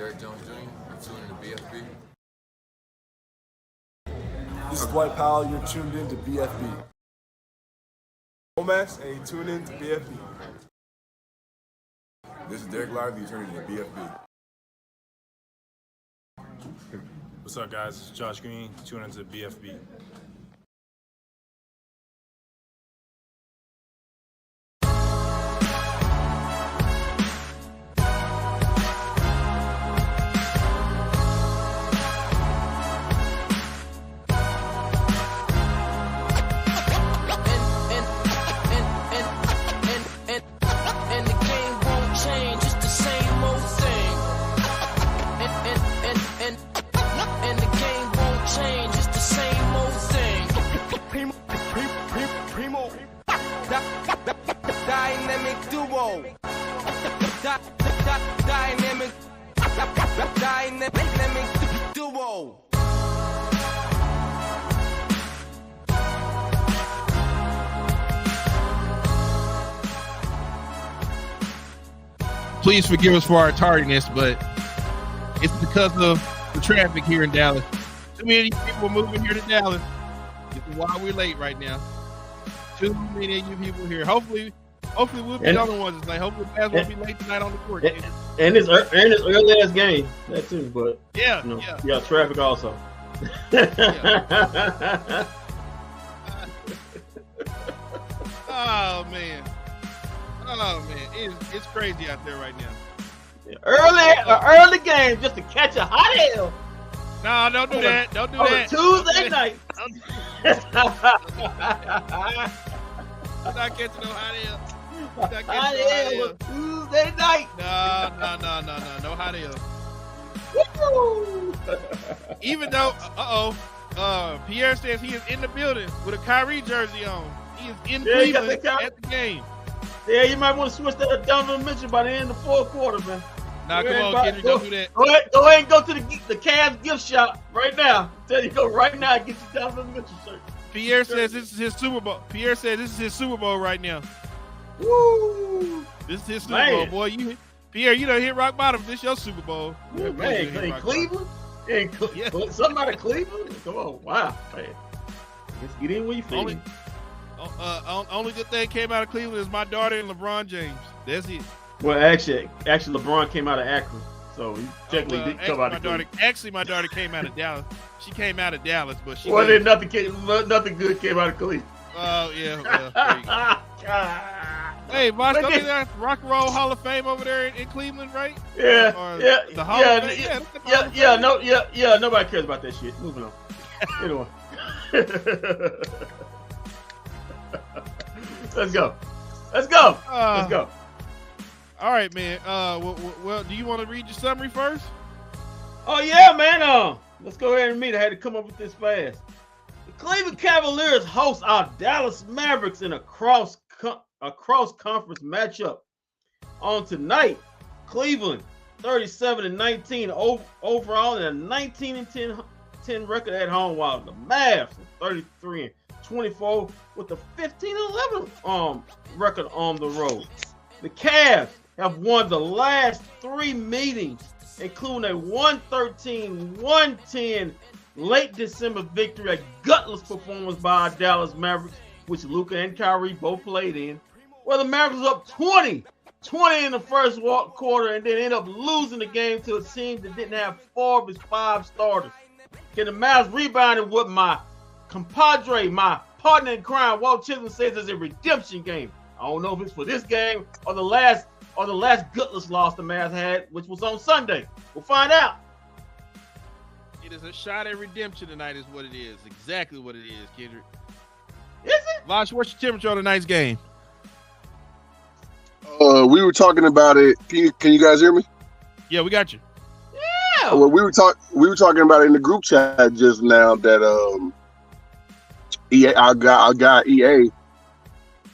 Derek Jones Jr. You're tuning in to bFb. This is Dwight Powell. You're tuned in to bFb. Omax, and you tune in to bFb. This is Derek Lively. You're tuning in to bFb. What's up, guys? It's Josh Green. Tune into bFb. Dynamic duo. Dynamic duo. Please forgive us for our tardiness, but it's because of the traffic here in Dallas. Too many people moving here to Dallas. This is why we're late right now. Too many of you people here. Hopefully we'll be the other ones tonight. Hopefully Mavs won't be late tonight on the court. And it's early ass game, that too. But yeah, yeah, traffic also. Oh man, it's crazy out there right now. Early game just to catch a hot hell. No, don't do that. Don't do that. Tuesday night. You're not catching no hot hell. Hot hell Tuesday night. No hot hell. Woo! Even though, Pierre says he is in the building with a Kyrie jersey on. He is in Cleveland at the game. Yeah, you might want to switch that to Donovan Mitchell by the end of the fourth quarter, man. Nah, come on, Kendrick, don't do that. Go ahead and go to the Cavs gift shop right now. Tell you go right now and get your Donovan Mitchell shirt. Pierre says this is his Super Bowl. Pierre says this is his Super Bowl right now. Woo! This is his Super Bowl, boy. Pierre, you done hit rock bottom. This your Super Bowl. Yeah, man, in Cleveland? Somebody Cleveland? Come on, wow, man. Let's get in where you feel. Only good thing came out of Cleveland is my daughter and LeBron James. That's it. Well, actually, LeBron came out of Akron, so he technically didn't come out of Cleveland. Actually, my daughter came out of Dallas. She came out of Dallas, but she. Well, then nothing good came out of Cleveland. Oh yeah. Well, hey, Bosh, don't think that's Rock and Roll Hall of Fame over there in Cleveland, right? Yeah, The Hall of Fame? Yeah. Nobody cares about that shit. Moving on. Anyway. Let's go. All right, man. Well, do you want to read your summary first? Oh yeah, man. Let's go ahead and meet. I had to come up with this fast. The Cleveland Cavaliers host our Dallas Mavericks in a cross-conference matchup on tonight. Cleveland 37-19 overall and a 19-10 record at home, while the Mavs 33-24 with a 15-11 record on the road. The Cavs have won the last 3 meetings, including a 113-110 late December victory, a gutless performance by our Dallas Mavericks, which Luka and Kyrie both played in, where the Mavericks was up 20 in the first quarter and then ended up losing the game to a team that didn't have 4 of its 5 starters. Can the Mavs rebounded what my compadre, my partner in crime, Walt Chisholm, says is a redemption game. I don't know if it's for this game or the last gutless loss the Mavs had, which was on Sunday. We'll find out. It is a shot at redemption tonight is what it is. Exactly what it is, Kendrick. Is it? Vosh, what's your temperature on tonight's game? We were talking about it. Can you guys hear me? Yeah, we got you. Yeah. Well, we were talking about it in the group chat just now that our guy EA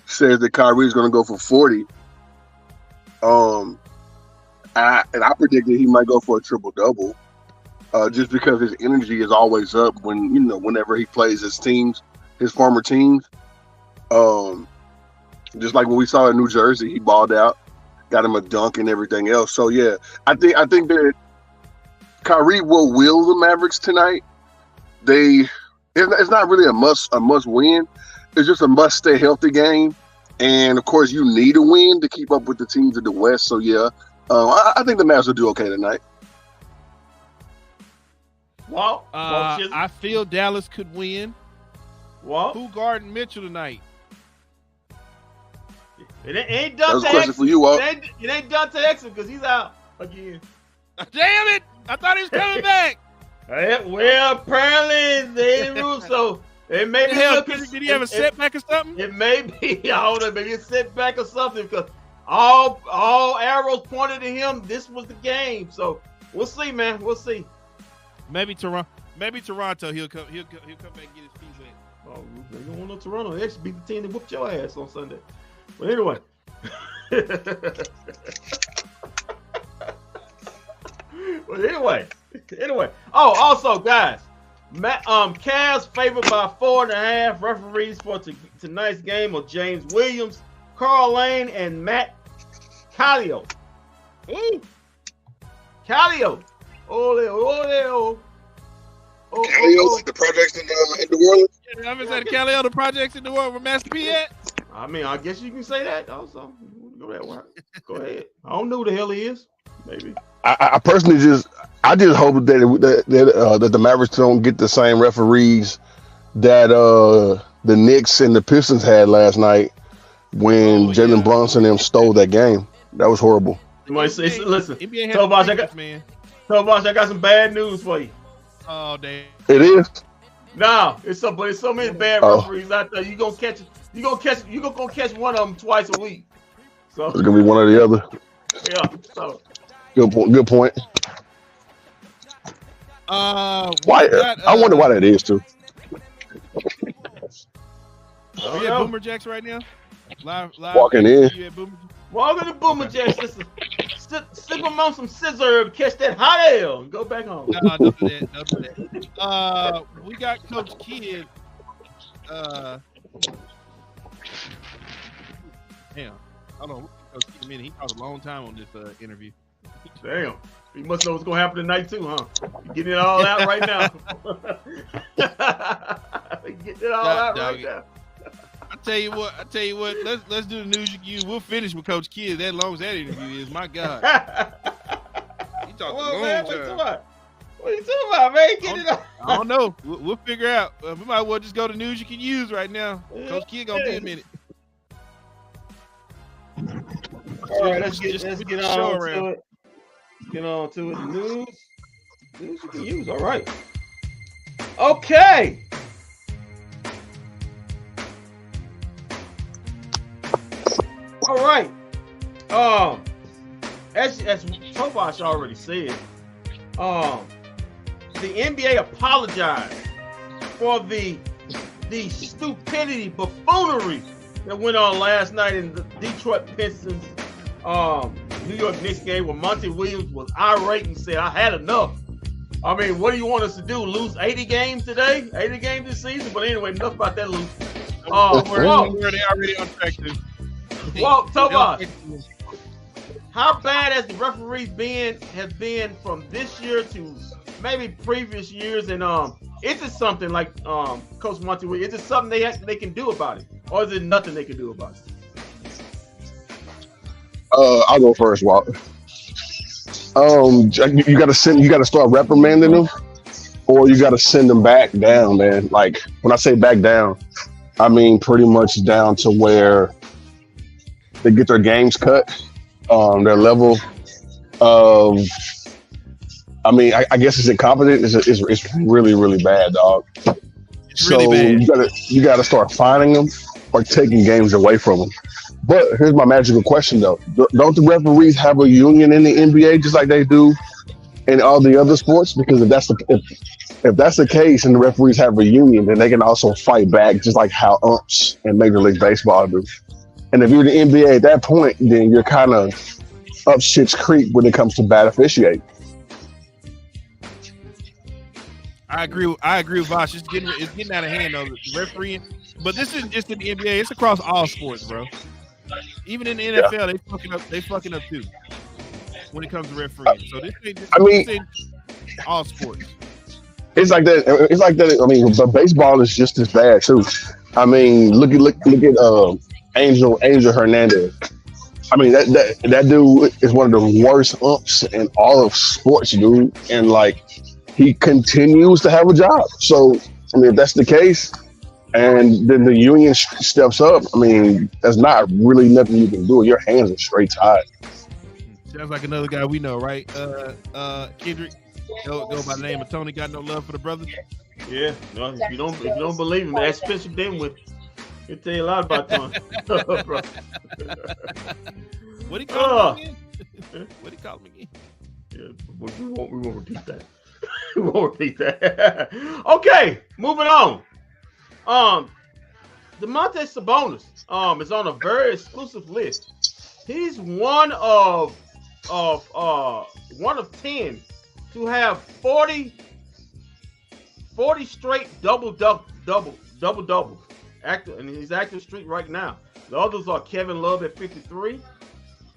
says that Kyrie's going to go for 40. I predicted he might go for a triple double, just because his energy is always up whenever he plays his former teams. Just like when we saw in New Jersey, he balled out, got him a dunk and everything else. So yeah, I think that Kyrie will the Mavericks tonight. It's not really a must win. It's just a must stay healthy game, and of course you need a win to keep up with the teams in the West. So yeah, I think the Mavs will do okay tonight. Well, I feel Dallas could win. well, Who guarding Mitchell tonight? it ain't That done was to a question Exum. for you, Walt. It ain't done to Exum because he's out again. Damn it! I thought he was coming back. Well, apparently they didn't rule, so it may What be the hell? looking. Did he have a setback or something? It may be, I don't know, maybe a setback or something because all arrows pointed to him. This was the game, so we'll see, man. We'll see. Maybe Toronto. He'll come back and get his feet wet. Oh, they don't want no Toronto. They actually beat the team that whooped your ass on Sunday. But anyway. Anyway. Oh, also, guys, Cavs favored by 4.5. Referees for tonight's game are James Williams, Carl Lane, and Matt Calio. Ooh. Calio. Ole. Calio's the projects in New Orleans. Yeah, I'm inside the Cali the projects in the world where Master P at. I mean, I guess you can say that also. Go that way. Go ahead. I don't know who the hell he is. Maybe. I personally just hope that the Mavericks don't get the same referees that the Knicks and the Pistons had last night when Jalen Brunson and them stole that game. That was horrible. Listen, NBA Tobias, I got some bad news for you. Oh damn! It is. No, it's so many bad referees out there. You gonna catch one of them twice a week. So It's gonna be one or the other. yeah. So Good point. Why? I wonder why that is too. Are you at Boomer Jacks right now? Live. Walking in. You at Boomer? welcome to Boomer Jacks. Listen, slip them on some scissor and catch that hot air and go back home. No, don't do that. We got Coach Kidd. Damn. Hold on. Coach Kidd a minute. He talked a long time on this interview. Damn. You must know what's gonna happen tonight too, huh? You getting it all out right now. Getting it all out right now. I tell you what. Let's do the news you can use. We'll finish with Coach Kidd. That long as that interview is, my God. He talked a long time. What are you talking about, man? Get it out. I don't know. We'll figure out. We might as well just go to news you can use right now. Coach Kidd gonna be a minute. All right, let's get on to it. Get on to it. News you can use. All right. Okay. All right. As Tobias already said, the NBA apologized for the stupidity, buffoonery that went on last night in the Detroit Pistons New York Knicks game where Monty Williams was irate and said, I had enough. I mean, what do you want us to do? Lose 80 games today? 80 games this season? But anyway, enough about that, Luke. They already on track to. Well, Tobias, how bad has the referees have been from this year to maybe previous years? And is it something like Coach Monty Williams? Is it something they can do about it, or is it nothing they can do about it? I'll go first, Walt. You gotta start reprimanding them, or you gotta send them back down, man. Like when I say back down, I mean pretty much down to where they get their games cut, their level of. I mean, I guess it's incompetent. It's really, really bad, dog. It's really bad. You gotta start fining them or taking games away from them. But here's my magical question, though. Don't the referees have a union in the NBA just like they do in all the other sports? Because if that's the case and the referees have a union, then they can also fight back just like how umps in Major League Baseball do. And if you're the NBA at that point, then you're kind of up shit's creek when it comes to bad officiating. I agree with Vosh. It's getting out of hand, though, the refereeing. But this isn't just in the NBA. It's across all sports, bro. Even in the NFL, they fucking up too when it comes to refereeing. So this ain't All sports. It's like that. It's like that. I mean, but baseball is just as bad too. I mean, look at Angel Hernandez. I mean, that dude is one of the worst umps in all of sports, dude. And like, he continues to have a job. So, I mean, if that's the case, and then the union steps up, I mean, there's not really nothing you can do. Your hands are straight tied. Sounds like another guy we know, right? Kendrick, go by the name of Tony. Got no love for the brothers. Yeah, no, if you don't believe him, ask Spencer Dinwiddie. He'll tell you a lot about Tony. What he call him again? What he call him again? Yeah, we won't repeat that. We won't repeat that. Okay, moving on. Domantas Sabonis is on a very exclusive list. He's one of 10 to have 40 straight double. Active, and he's active streak right now. The others are Kevin Love at 53. In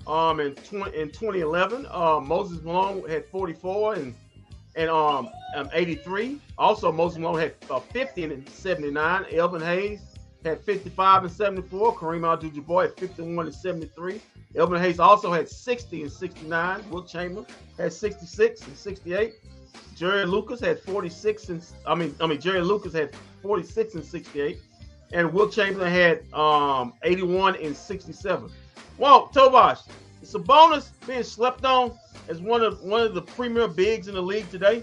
2011, Moses Malone had 44 and 83. Also, Moses Malone had 50 and 79. Elvin Hayes had 55 and 74. Kareem Abdul-Jabbar had 51 and 73. Elvin Hayes also had 60 and 69. Wilt Chamberlain had 66 and 68. Jerry Lucas had 46 and Jerry Lucas had 46 and 68. And Wilt Chamberlain had 81 and 67. Well, Tobias, is Sabonis being slept on as one of the premier bigs in the league today?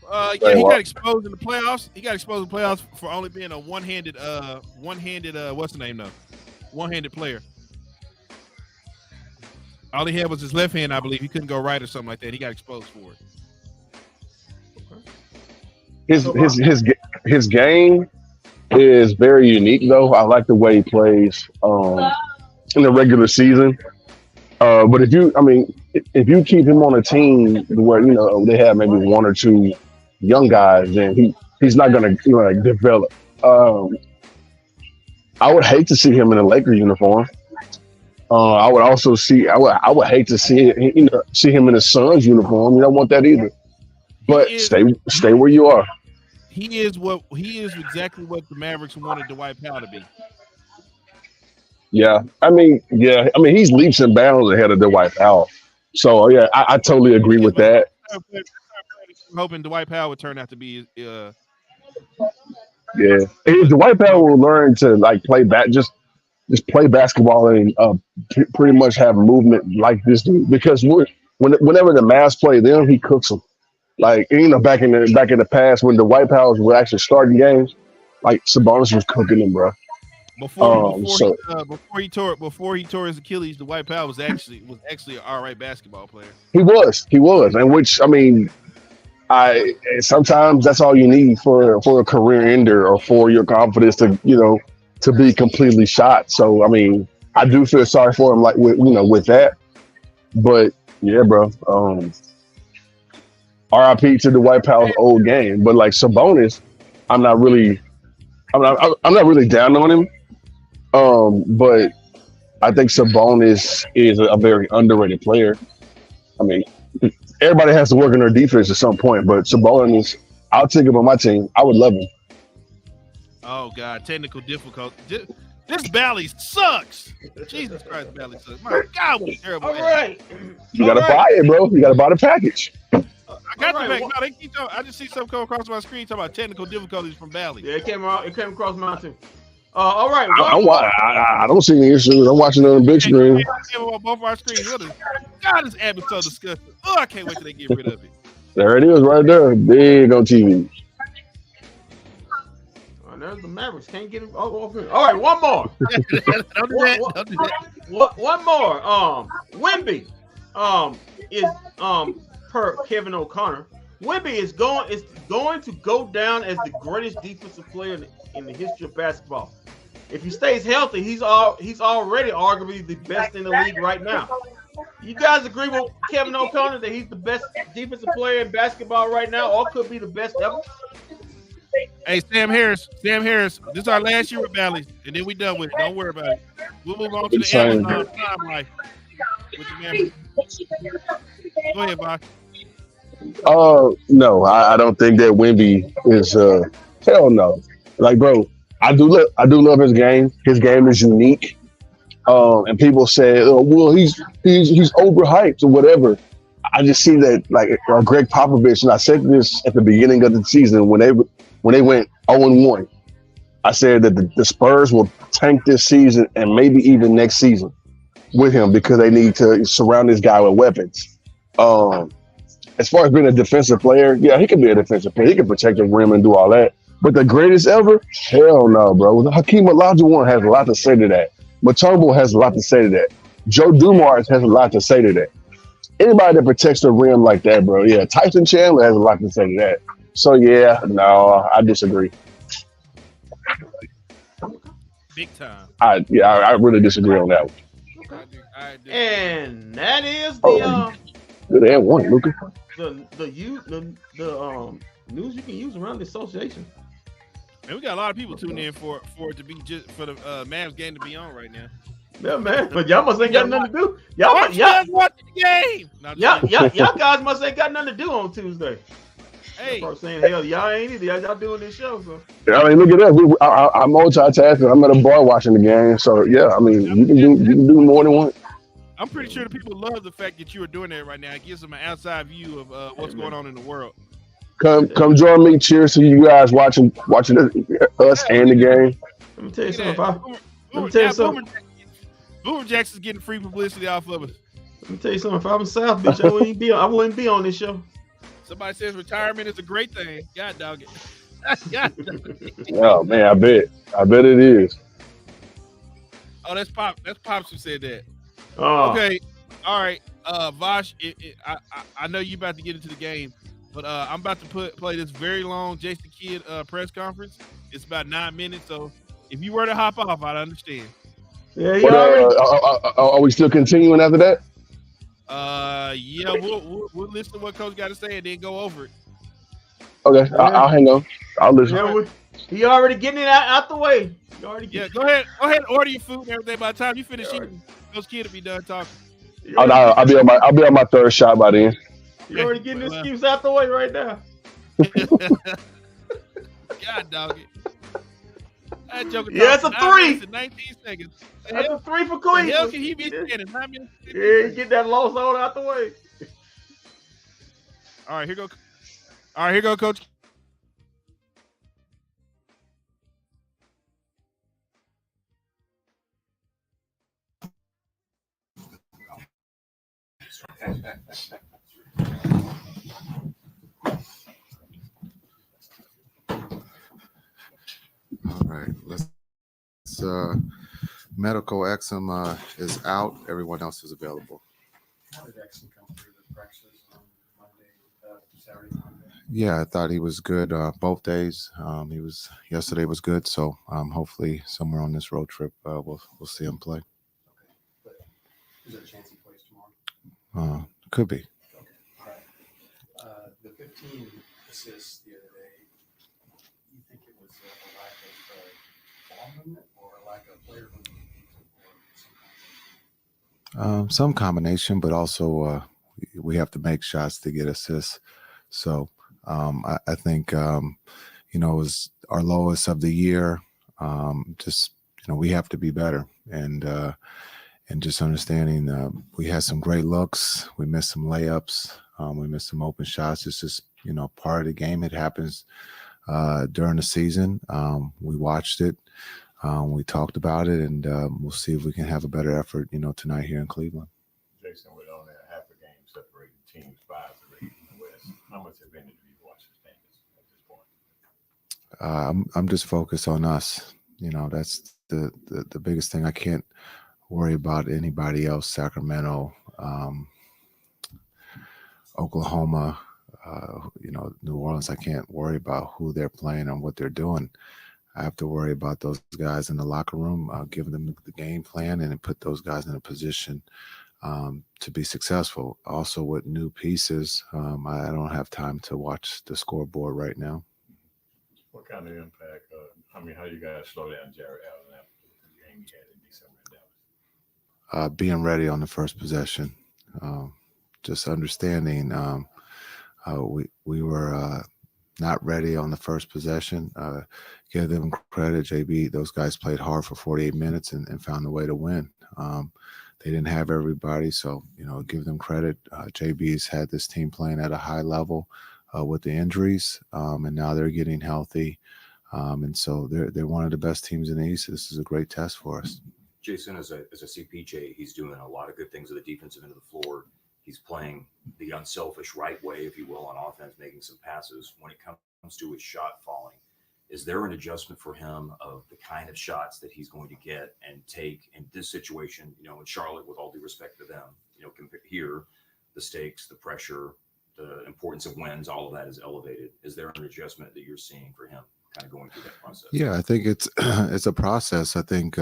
Yeah, he got exposed in the playoffs. He got exposed in the playoffs for only being a one-handed what's the name though? One-handed player. All he had was his left hand, I believe. He couldn't go right or something like that. He got exposed for it. His game is very unique though. I like the way he plays in the regular season. But if you keep him on a team where they have maybe one or two young guys, then he's not gonna develop. I would hate to see him in a Lakers uniform. I would hate to see him in a Suns uniform. You don't want that either. But stay where you are. He is exactly what the Mavericks wanted Dwight Powell to be. Yeah, he's leaps and bounds ahead of Dwight Powell. So yeah, I totally agree with that. I'm hoping Dwight Powell would turn out to be. Yeah, Dwight Powell will learn to just play basketball and pretty much have movement like this dude. Because whenever the Mavs play them, he cooks them. Back in the past when the Dwight Powers were actually starting games, Sabonis was cooking them, bro. Before he tore his Achilles, the Dwight Powell was actually an all right basketball player. He was, and which sometimes that's all you need for a career ender or for your confidence to be completely shot. So I do feel sorry for him with that, but yeah, bro. RIP to Dwight Powell's old game, but Sabonis, I'm not really down on him. But I think Sabonis is a very underrated player. Everybody has to work on their defense at some point, but Sabonis, I'll take him on my team. I would love him. Oh God, technical difficulty. This Bally sucks. Jesus Christ, Bally sucks. My God, what terrible. All right. You gotta buy it, bro. You gotta buy the package. I got the back. No, they keep talking. I just see something come across my screen talking about technical difficulties from Bally. Yeah, it came across mine too. All right. I don't see any issues. I'm watching it on the big screen. On both our screens. God, this app is so disgusting. Oh, I can't wait till they get rid of it. There it is, right there, big on TV. There's the Mavericks. Can't get it off here. All right, one more. Don't do that. One more. Wemby is per Kevin O'Connor. Wemby is going to go down as the greatest defensive player in the history of basketball. If he stays healthy, he's already arguably the best in the league right now. You guys agree with Kevin O'Connor that he's the best defensive player in basketball right now, or could be the best ever? Hey, Sam Harris, this is our last year with Bally, and then we done with it. Don't worry about it. We'll move on to the Amazon timeline. with the Mavericks? Go ahead, Bob. No, I don't think that Wimby is. Hell no. Like, bro, I do love his game. His game is unique. And people say, oh, well, he's overhyped or whatever. I just see that like Greg Popovich, and I said this at the beginning of the season when they went 0-1. I said that the Spurs will tank this season and maybe even next season with him because they need to surround this guy with weapons. As far as being a defensive player, yeah, he can be a defensive player. He can protect the rim and do all that. But the greatest ever? Hell no, bro. Hakeem Olajuwon has a lot to say to that. Mutombo has a lot to say to that. Joe Dumars has a lot to say to that. Anybody that protects the rim like that, bro, yeah. Tyson Chandler has a lot to say to that. So, yeah, no, I disagree. Big time. I really disagree on that one. I do. And that is the Good and one, Luka. the news you can use around the association. Man, we got a lot of people tuning in for it to be just for the Mavs game to be on right now. Yeah, man. But y'all must ain't got nothing to do. Y'all guys watching the game. No, Y'all guys must ain't got nothing to do on Tuesday. Hey, People are saying, hell, y'all ain't either. Y'all doing this show, so. I mean, look at that. I'm multitasking. I'm at a bar watching the game. So, yeah, I mean, you can do more than one. I'm pretty sure the people love the fact that you are doing that right now. It gives them an outside view of what's going on in the world. Come join me. Cheers to you guys watching us and the game. Let me tell you something. Let me tell you something. Boomer Jackson's getting free publicity off of us. Let me tell you something. If I'm South Beach, I wouldn't be on this show. Somebody says retirement is a great thing. God dog it. God dog it. Oh man, I bet it is. Oh, that's Pop. That's Pops who said that. Oh. Okay. All right. Vosh, I know you about to get into the game, but I'm about to play this very long Jason Kidd press conference. It's about 9 minutes, so if you were to hop off, I'd understand. Yeah, are we still continuing after that? Yeah, we'll listen to what Coach got to say and then go over it. Okay, yeah. I'll hang on. I'll listen. Yeah, he already getting it out the way. Go ahead and order your food and everything. By the time you finish eating, Coach Kidd will be done talking. I'll be on my third shot by then. You already getting the excuse out the way right now. God dog it. That joker it's a 3. 19 seconds. That's a 3 for The Cleveland. hell can he be standing? 9 minutes. Yeah, get that lost on out the way. All right, here go, Coach. All right, let's medical Exum is out. Everyone else is available. How did Exum come through the practices on Monday, Saturday, Monday? Yeah, I thought he was good both days. Yesterday was good, so hopefully somewhere on this road trip we'll see him play. Okay, but is there a chance he plays tomorrow? Could be. Okay, all right. The 15 assists the other day. You think it was a lack of ball movement or a lack of player movement? Some combination, but also we have to make shots to get assists. So I think it was our lowest of the year. We have to be better, and just understanding we had some great looks. We missed some layups. We missed some open shots. It's just part of the game. It happens during the season. We watched it. We talked about it, and we'll see if we can have a better effort, tonight here in Cleveland. Jason, with only a half a game separating teams by the East and West, how much advantage do you watch this game at this point? I'm just focused on us. That's the biggest thing. I can't worry about anybody else. Sacramento, Oklahoma, New Orleans. I can't worry about who they're playing and what they're doing. I have to worry about those guys in the locker room, giving them the game plan and put those guys in a position to be successful. Also with new pieces, I don't have time to watch the scoreboard right now. What kind of impact, how you guys slow down Jared Allen after the game he had in December in being ready on the first possession, just understanding we were not ready on the first possession. Give them credit, JB. Those guys played hard for 48 minutes and found a way to win. They didn't have everybody, so give them credit. JB's had this team playing at a high level with the injuries, and now they're getting healthy. And so they're one of the best teams in the East. This is a great test for us. Jason, as a CPJ, he's doing a lot of good things at the defensive end of the floor. He's playing the unselfish right way, if you will, on offense, making some passes. When it comes to his shot falling, is there an adjustment for him of the kind of shots that he's going to get and take in this situation? In Charlotte, with all due respect to them, here, the stakes, the pressure, the importance of wins, all of that is elevated. Is there an adjustment that you're seeing for him kind of going through that process? Yeah, I think it's it's a process. I think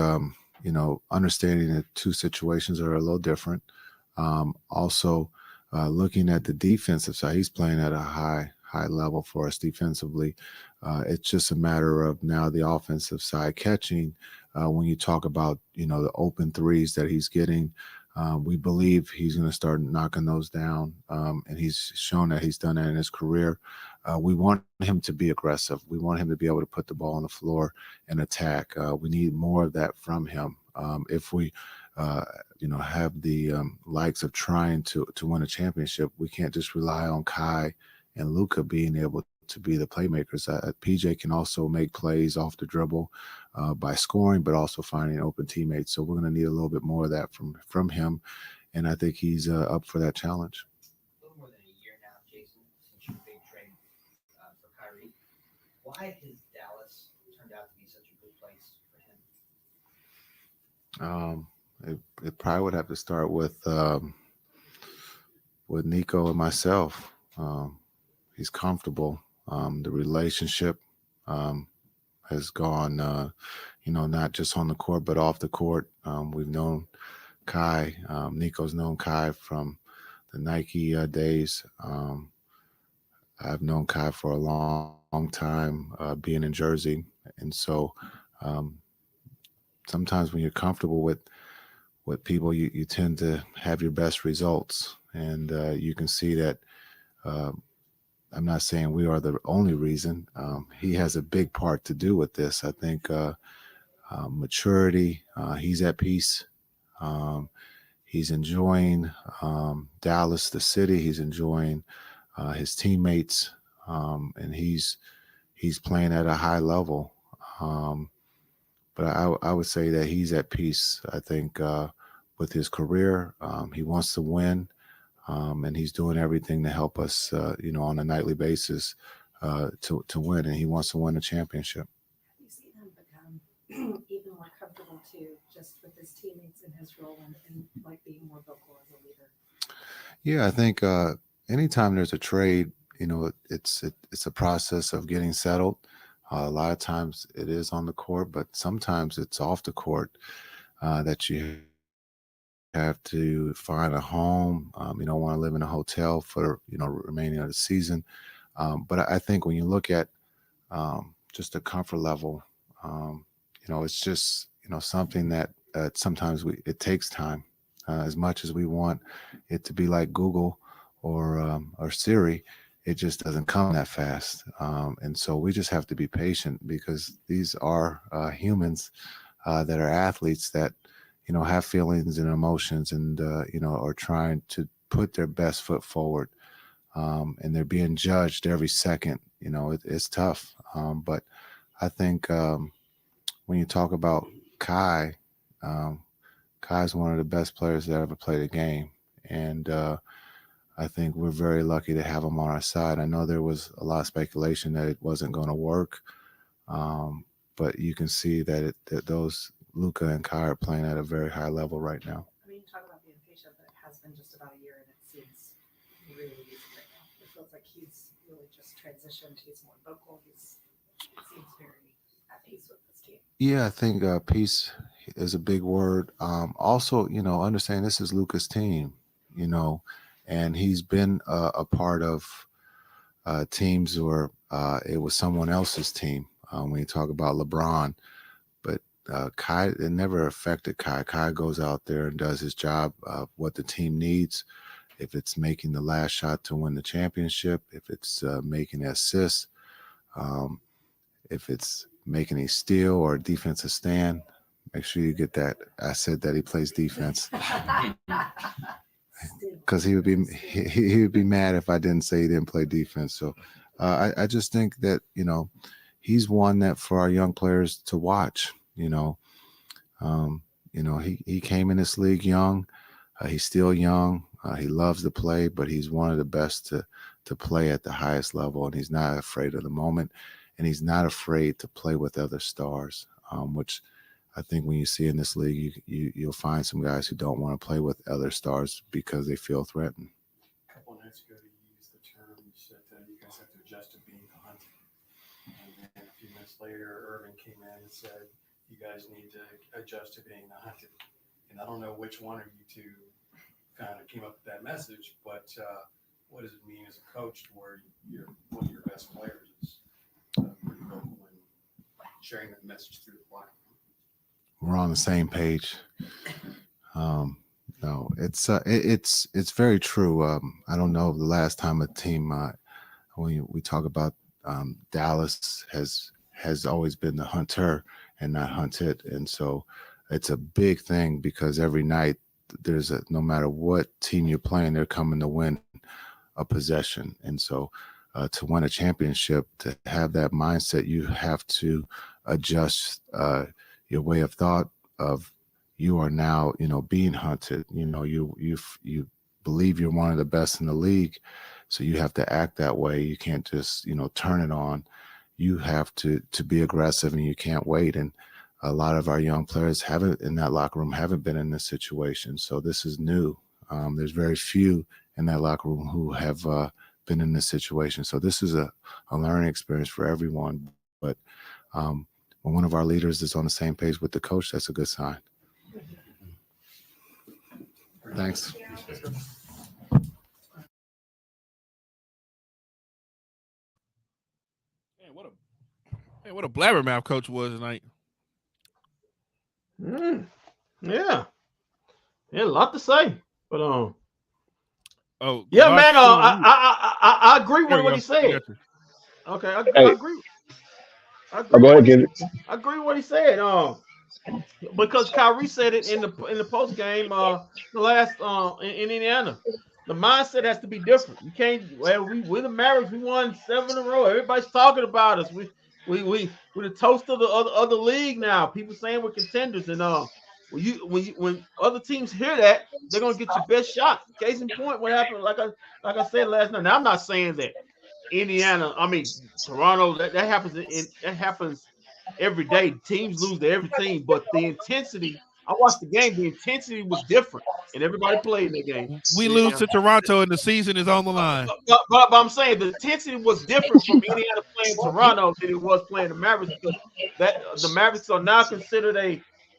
understanding that two situations are a little different. Also, looking at the defensive side, he's playing at a high level for us defensively. It's just a matter of now the offensive side catching. When you talk about the open threes that he's getting, we believe he's going to start knocking those down, and he's shown that he's done that in his career. We want him to be aggressive. We want him to be able to put the ball on the floor and attack. We need more of that from him. If we have the likes of trying to win a championship, we can't just rely on Kai and Luka being able to be the playmakers. PJ can also make plays off the dribble by scoring, but also finding open teammates. So we're going to need a little bit more of that from him, and I think he's up for that challenge. A little more than a year now, Jason, since your big trade for Kyrie. Why has Dallas turned out to be such a good place for him? It probably would have to start with Nico and myself. He's comfortable. The relationship has gone, not just on the court, but off the court. We've known Kai. Nico's known Kai from the Nike days. I've known Kai for a long time, being in Jersey. And so sometimes when you're comfortable with people, you tend to have your best results. And you can see that I'm not saying we are the only reason. He has a big part to do with this. I think maturity, he's at peace. He's enjoying Dallas, the city. He's enjoying his teammates, and he's playing at a high level. But I would say that he's at peace. I think with his career, he wants to win. And he's doing everything to help us, on a nightly basis to win. And he wants to win a championship. You see him become even more comfortable too, just with his teammates in his role and like being more vocal as a leader. Yeah, I think anytime there's a trade, it's a process of getting settled. A lot of times it is on the court, but sometimes it's off the court that you have to find a home. You don't want to live in a hotel for remaining of the season. But I think when you look at just the comfort level, it's just something that sometimes it takes time. As much as we want it to be like Google or Siri, it just doesn't come that fast. And so we just have to be patient because these are humans that are athletes that have feelings and emotions and, are trying to put their best foot forward. And they're being judged every second. It's tough. But I think when you talk about Kai, Kai's one of the best players that ever played a game. And I think we're very lucky to have him on our side. I know there was a lot of speculation that it wasn't going to work. But you can see that those Luka and Kai are playing at a very high level right now. I mean, you talk about being patient, but it has been just about a year, and it seems really easy right now. It feels like he's really just transitioned. He's more vocal. He seems very at peace with this team. Yeah, I think peace is a big word. Also, understand this is Luka's team, and he's been a part of teams where it was someone else's team. When you talk about LeBron, but Kai, it never affected Kai. Kai goes out there and does his job of what the team needs. If it's making the last shot to win the championship, if it's making assists, if it's making a steal or a defensive stand, make sure you get that. I said that he plays defense because he would be mad if I didn't say he didn't play defense. So I just think that, you know, he's one that for our young players to watch. You know, he came in this league young. He's still young. He loves to play, but he's one of the best to play at the highest level, and he's not afraid of the moment, and he's not afraid to play with other stars, which I think when you see in this league, you'll find some guys who don't want to play with other stars because they feel threatened. A couple nights ago, you used the term that you guys have to adjust to being hunted. And then a few minutes later, Irvin came in and said, you guys need to adjust to being the hunted. And I don't know which one of you two kind of came up with that message, but what does it mean as a coach to where one of your best players is pretty vocal and sharing that message through the line? We're on the same page. No, it's very true. I don't know the last time a team when we talk about Dallas has always been the hunter and not hunted, and so it's a big thing because every night no matter what team you're playing, they're coming to win a possession, and so to win a championship, to have that mindset, you have to adjust your way of thought of you are now, being hunted. You believe you're one of the best in the league, so you have to act that way. You can't just, turn it on. You have to be aggressive, and you can't wait. And a lot of our young players in that locker room haven't been in this situation. So this is new. There's very few in that locker room who have been in this situation. So this is a learning experience for everyone. But when one of our leaders is on the same page with the coach, that's a good sign. Thanks. What a blabbermouth coach was tonight. Yeah, a lot to say, but yeah, man. I agree with what he said. Okay, I agree. Go ahead, get it. I agree with what he said. Because Kyrie said it in the post game, the last in Indiana. The mindset has to be different. You can't. Well, we're the Mavericks. We won 7 in a row. Everybody's talking about us. We're the toast of the other league now. People saying we're contenders, and when other teams hear that, they're gonna get your best shot. Case in point, what happened? Like I said last night. Now I'm not saying that Toronto. That happens. That happens every day. Teams lose to every team, but the intensity. I watched the game. The intensity was different, and everybody played in the game. We lose to Toronto, and the season is on the line. But I'm saying the intensity was different from Indiana playing Toronto than it was playing the Mavericks, because the Mavericks are now considered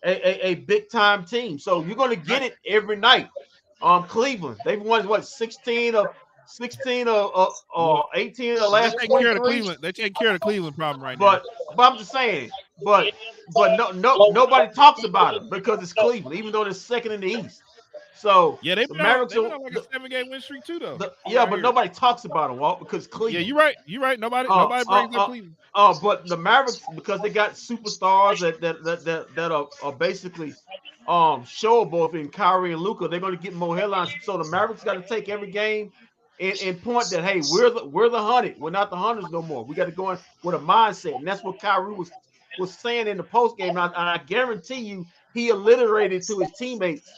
a big time team. So you're going to get it every night. Cleveland, they've won 16 or 18 of the last 23. They take care of the Cleveland problem right now. But I'm just saying, but nobody talks about it because it's Cleveland, even though they're second in the East. So yeah, they Mavericks are like a 7-game win streak too, though. But nobody talks about it, Walt, because Cleveland. Yeah, you're right. Nobody brings up Cleveland. But the Mavericks, because they got superstars that are basically showable in Kyrie and Luka, they're going to get more headlines. So the Mavericks got to take every game and point that, hey, we're the hunted. We're not the hunters no more. We got to go in with a mindset, and that's what Kyrie was saying in the post game. And I guarantee you, he alliterated to his teammates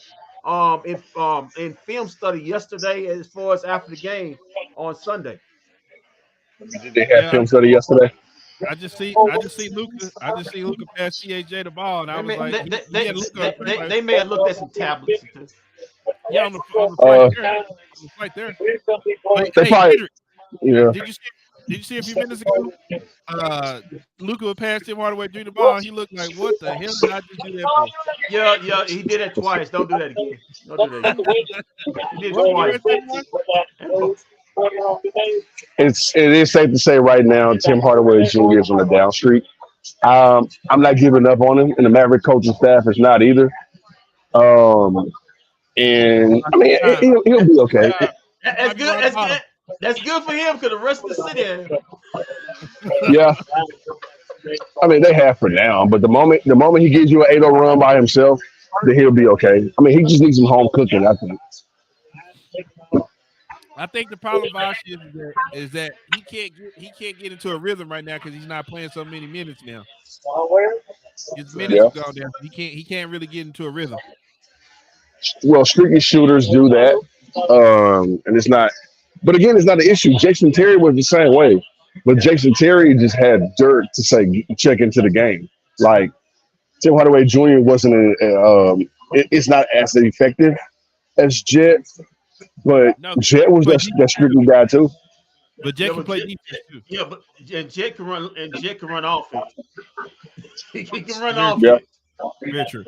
in film study yesterday, as far as after the game on Sunday. Did they have film study yesterday? I just see Luka. I just see Luka pass THJ the ball, and I was like, they may have looked at some tablets too. Yeah, on the flight there. They probably, yeah. Did you see a few minutes ago? Luka would pass Tim Hardaway through the ball. He looked like, what the hell did I just do that for? Yeah, he did that twice. Don't do that again. Don't do that again. He did it twice. It is safe to say right now, Tim Hardaway Jr. is on a down streak. I'm not giving up on him, and the Maverick coaching staff is not either. And I mean, he'll be okay. That's good. That's good for him because the rest of the city. Yeah, I mean they have for now, but the moment he gives you an 8-0 run by himself, then he'll be okay. I mean, he just needs some home cooking, I think. I think the problem Vosh is that he can't get into a rhythm right now because he's not playing so many minutes now. His minutes have gone down. He can't really get into a rhythm. Well, streaky shooters do that, and it's not. But again, it's not an issue. Jason Terry was the same way, but Jason Terry just had dirt to say check into the game. Like Tim Hardaway Jr. wasn't. It's not as effective as Jet, but Jet was that streaky guy too. But Jet can play defense too. Yeah, but Jet can run and Jet can run offense. he can run offense. Very true.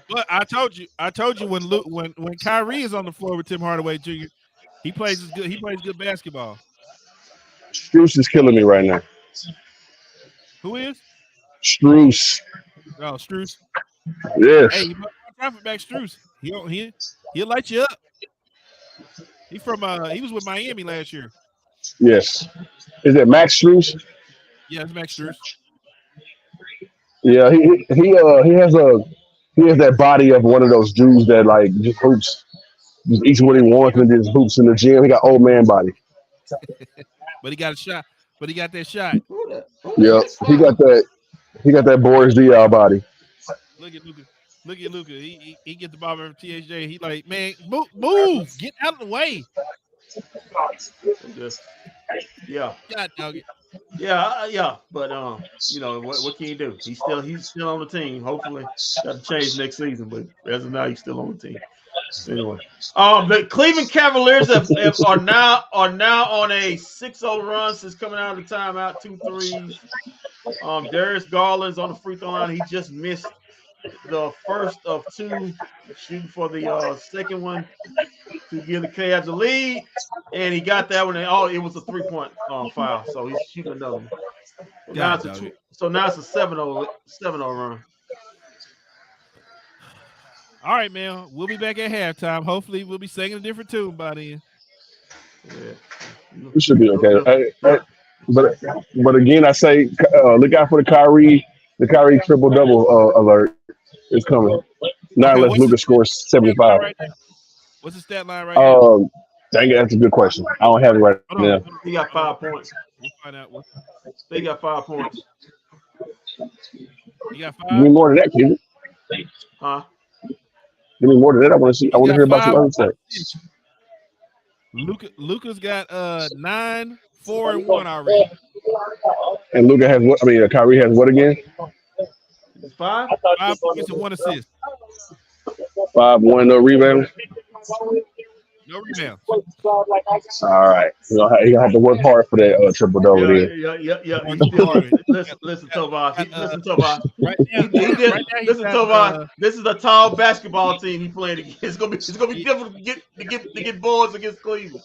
But I told you when Kyrie is on the floor with Tim Hardaway Jr., he plays good basketball. Strus is killing me right now. Who is? Strus. Oh, Strus. Yes. Hey, you traffic back Strus. He'll light you up. He was with Miami last year. Yes. Is it Max Strus? Yeah, it's Max Strus. Yeah, he has that body of one of those dudes that like just hoops, just eats what he wants and just hoops in the gym. He got old man body. But he got a shot. But he got that shot. Yeah, he got that Boris Diaw body. Look at Luka. He gets the ball from THJ. He like, man, move, get out of the way. Yeah. God dog it. Yeah. But what can you do? He's still on the team. Hopefully, that'll change next season. But as of now, he's still on the team. Anyway, the Cleveland Cavaliers are now on a 6-0 run since coming out of the timeout. 2 threes. Darius Garland's on the free throw line. He just missed the first of two, shooting for the second one to give the Cavs a lead, and he got that one. It was a 3-point foul, so he's shooting another one. Now it's a 7-0 run. All right, man. We'll be back at halftime. Hopefully, we'll be singing a different tune by then. We should be okay. But again, I say look out for the Kyrie triple double alert. It's coming. Not unless Luka scores 75. What's the stat line right now? Dang it, that's a good question. I don't have it right now. He got 5 points. We'll find out. They got 5 points. You got 5? Give me more than that, kid. Huh? Give me more than that. I want to see. I want to hear about your other stats. Luka's got 9, 4, and 1 already. And Luka has what? I mean, Kyrie has what again? 5 points and 1 assist. 5, 1, no rebounds. No rebounds. All right, you're gonna have to work hard for that triple double there. Yeah. Listen, Tovar. Listen, Tovar. This is a tall basketball team he playing against. It's gonna be difficult to get boards against Cleveland.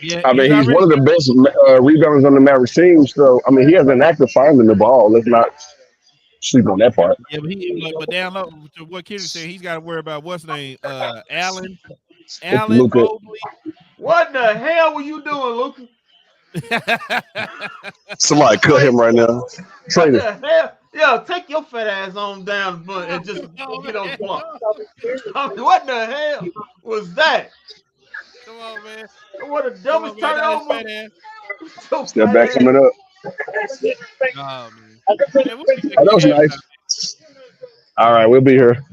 Yeah, I mean, he's one of the best rebounders on the Mavericks team. So, I mean, he has an active finding the ball. Let's not sleep on that part. Yeah, but down low, to what Kenny said, he's got to worry about what's name, Allen Mobley. What the hell were you doing, Luka? Somebody cut him right now. Trade him. What the hell? Yeah, take your fat ass on down and just get on the block. What the hell was that? Come on, man. What a dumbest turnover. Step back coming up. Oh, man. That was nice. All right, we'll be here.